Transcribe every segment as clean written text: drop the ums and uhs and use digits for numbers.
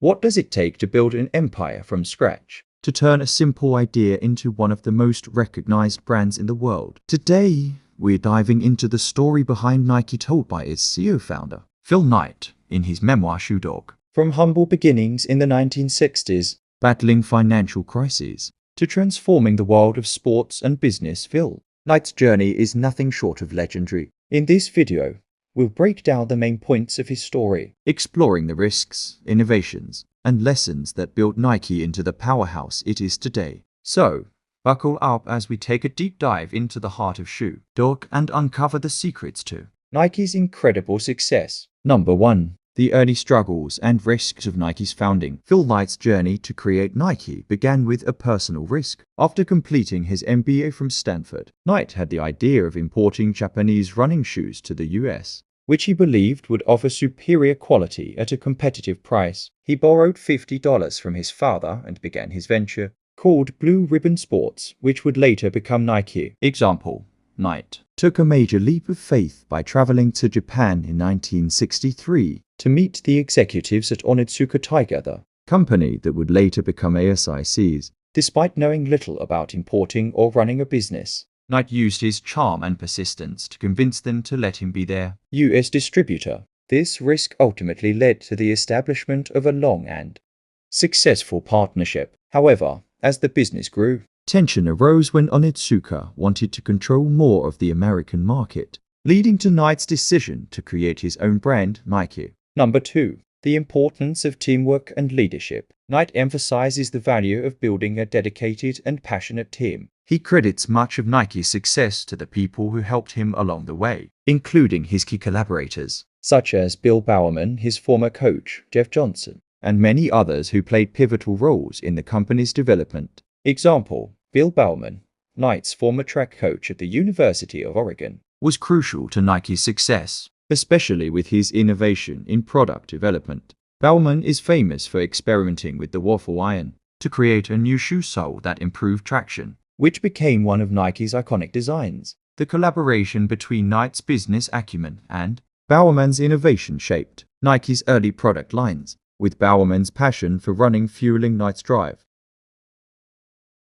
What does it take to build an empire from scratch? To turn a simple idea into one of the most recognized brands in the world. Today, we're diving into the story behind Nike told by its CEO founder, Phill Knight, in his memoir Shoe Dog. From humble beginnings in the 1960s, Battling financial crises, to transforming the world of sports and business, Phill Knight's journey is nothing short of legendary. In this video, we'll break down the main points of his story, exploring the risks, innovations, and lessons that built Nike into the powerhouse it is today. So, buckle up as we take a deep dive into the heart of Shoe Dog and uncover the secrets to Nike's incredible success. Number 1. The early struggles and risks of Nike's founding. Phill Knight's journey to create Nike began with a personal risk. After completing his MBA from Stanford, Knight had the idea of importing Japanese running shoes to the US, which he believed would offer superior quality at a competitive price. He borrowed $50 from his father and began his venture, called Blue Ribbon Sports, which would later become Nike. Example: Knight took a major leap of faith by traveling to Japan in 1963 to meet the executives at Onitsuka Tiger, the company that would later become ASIC's. Despite knowing little about importing or running a business, Knight used his charm and persistence to convince them to let him be their US distributor. This risk ultimately led to the establishment of a long and successful partnership. However, as the business grew, tension arose when Onitsuka wanted to control more of the American market, leading to Knight's decision to create his own brand, Nike. Number 2. The importance of teamwork and leadership. Knight emphasizes the value of building a dedicated and passionate team. He credits much of Nike's success to the people who helped him along the way, including his key collaborators, such as Bill Bowerman, his former coach, Jeff Johnson, and many others who played pivotal roles in the company's development. Example: Bill Bowerman, Knight's former track coach at the University of Oregon, was crucial to Nike's success, especially with his innovation in product development. Bowerman is famous for experimenting with the waffle iron to create a new shoe sole that improved traction, which became one of Nike's iconic designs. The collaboration between Knight's business acumen and Bowerman's innovation shaped Nike's early product lines, with Bowerman's passion for running fueling Knight's drive.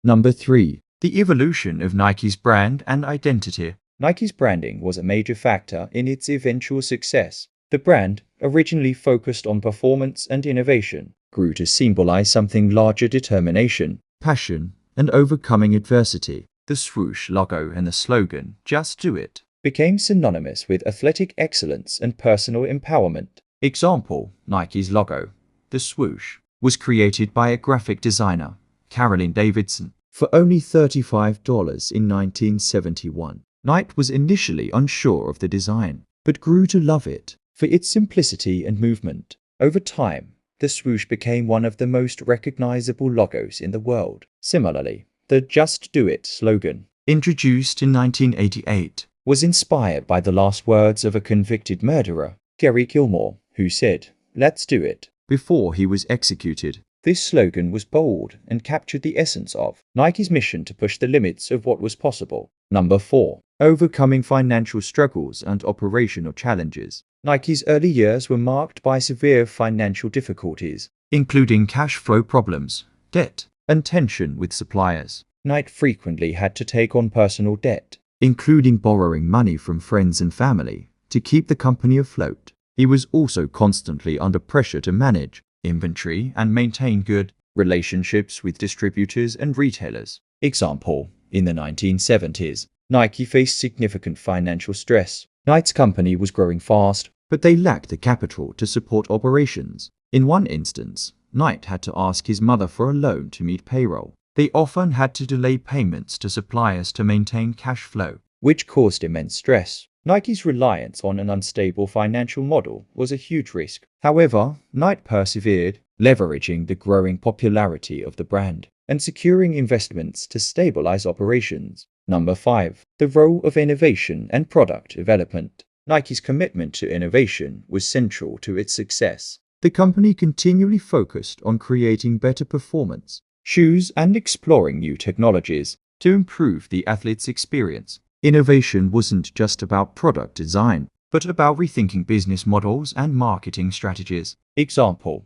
Number 3. The evolution of Nike's brand and identity. Nike's branding was a major factor in its eventual success. The brand, originally focused on performance and innovation, grew to symbolize something larger: determination, passion, and overcoming adversity. The swoosh logo and the slogan, "Just Do It," became synonymous with athletic excellence and personal empowerment. Example: Nike's logo, the swoosh, was created by a graphic designer, Carolyn Davidson, for only $35 in 1971. Knight was initially unsure of the design, but grew to love it for its simplicity and movement. Over time, the swoosh became one of the most recognizable logos in the world. Similarly, the "Just Do It" slogan, introduced in 1988, was inspired by the last words of a convicted murderer, Gary Gilmore, who said, "Let's do it," before he was executed. This slogan was bold and captured the essence of Nike's mission to push the limits of what was possible. Number 4. Overcoming financial struggles and operational challenges. Nike's early years were marked by severe financial difficulties, including cash flow problems, debt, and tension with suppliers. Knight frequently had to take on personal debt, including borrowing money from friends and family to keep the company afloat. He was also constantly under pressure to manage inventory and maintain good relationships with distributors and retailers. Example: in the 1970s, Nike faced significant financial stress. Knight's company was growing fast, but they lacked the capital to support operations. In one instance, Knight had to ask his mother for a loan to meet payroll. They often had to delay payments to suppliers to maintain cash flow, which caused immense stress. Nike's reliance on an unstable financial model was a huge risk. However, Knight persevered, leveraging the growing popularity of the brand and securing investments to stabilize operations. Number 5. The role of innovation and product development. Nike's commitment to innovation was central to its success. The company continually focused on creating better performance shoes and exploring new technologies to improve the athlete's experience. Innovation wasn't just about product design, but about rethinking business models and marketing strategies. Example: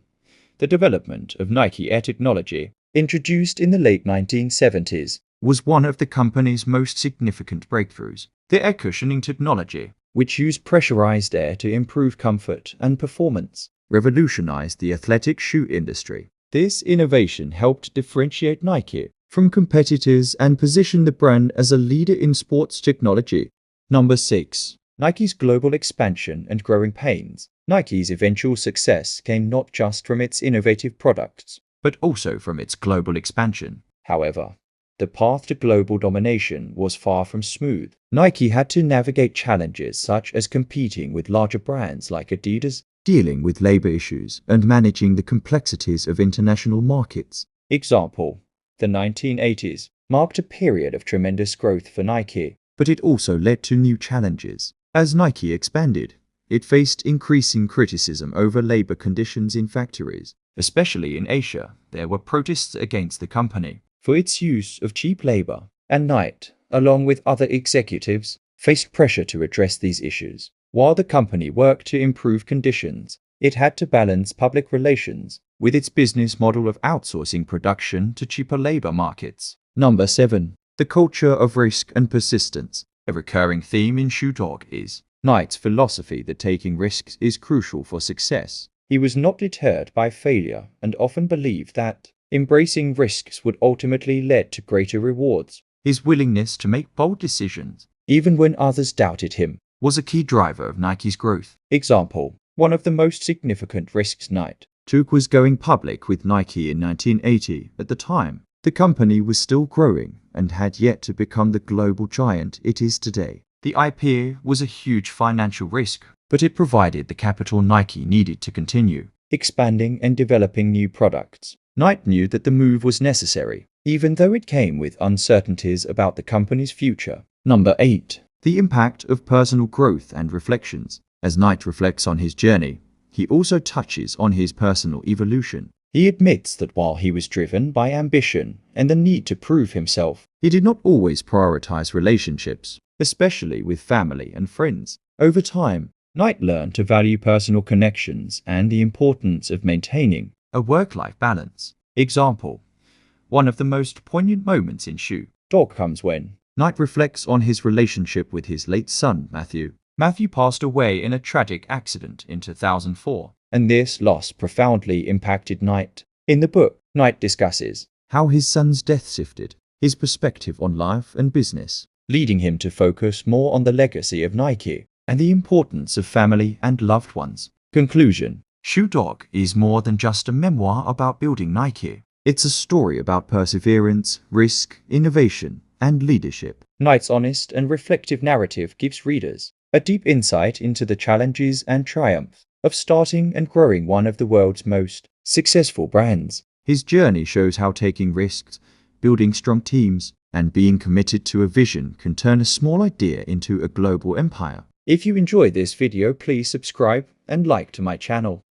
The development of Nike Air technology, introduced in the late 1970s, was one of the company's most significant breakthroughs. The air cushioning technology, which used pressurized air to improve comfort and performance, revolutionized the athletic shoe industry. This innovation helped differentiate Nike from competitors and position the brand as a leader in sports technology. Number 6. Nike's global expansion and growing pains. Nike's eventual success came not just from its innovative products, but also from its global expansion. However, the path to global domination was far from smooth. Nike had to navigate challenges such as competing with larger brands like Adidas, dealing with labor issues, and managing the complexities of international markets. Example: the 1980s marked a period of tremendous growth for Nike, but it also led to new challenges. As Nike expanded, it faced increasing criticism over labor conditions in factories. Especially in Asia, there were protests against the company for its use of cheap labor, and Knight, along with other executives, faced pressure to address these issues. While the company worked to improve conditions, it had to balance public relations with its business model of outsourcing production to cheaper labor markets. Number 7. The culture of risk and persistence. A recurring theme in Shoe Dog is Knight's philosophy that taking risks is crucial for success. He was not deterred by failure and often believed that embracing risks would ultimately lead to greater rewards. His willingness to make bold decisions, even when others doubted him, was a key driver of Nike's growth. Example: one of the most significant risks Knight took was going public with Nike in 1980. At the time, the company was still growing and had yet to become the global giant it is today. The IPO was a huge financial risk, but it provided the capital Nike needed to continue expanding and developing new products. Knight knew that the move was necessary, even though it came with uncertainties about the company's future. Number 8. The impact of personal growth and reflections. As Knight reflects on his journey, he also touches on his personal evolution. He admits that while he was driven by ambition and the need to prove himself, he did not always prioritize relationships, especially with family and friends. Over time, Knight learned to value personal connections and the importance of maintaining a work-life balance. Example: one of the most poignant moments in Shoe Dog comes when Knight reflects on his relationship with his late son, Matthew. Matthew passed away in a tragic accident in 2004, and this loss profoundly impacted Knight. In the book, Knight discusses how his son's death shifted his perspective on life and business, leading him to focus more on the legacy of Nike and the importance of family and loved ones. Conclusion: Shoe Dog is more than just a memoir about building Nike. It's a story about perseverance, risk, innovation, and leadership. Knight's honest and reflective narrative gives readers a deep insight into the challenges and triumphs of starting and growing one of the world's most successful brands. His journey shows how taking risks, building strong teams, and being committed to a vision can turn a small idea into a global empire. If you enjoyed this video, please subscribe and like to my channel.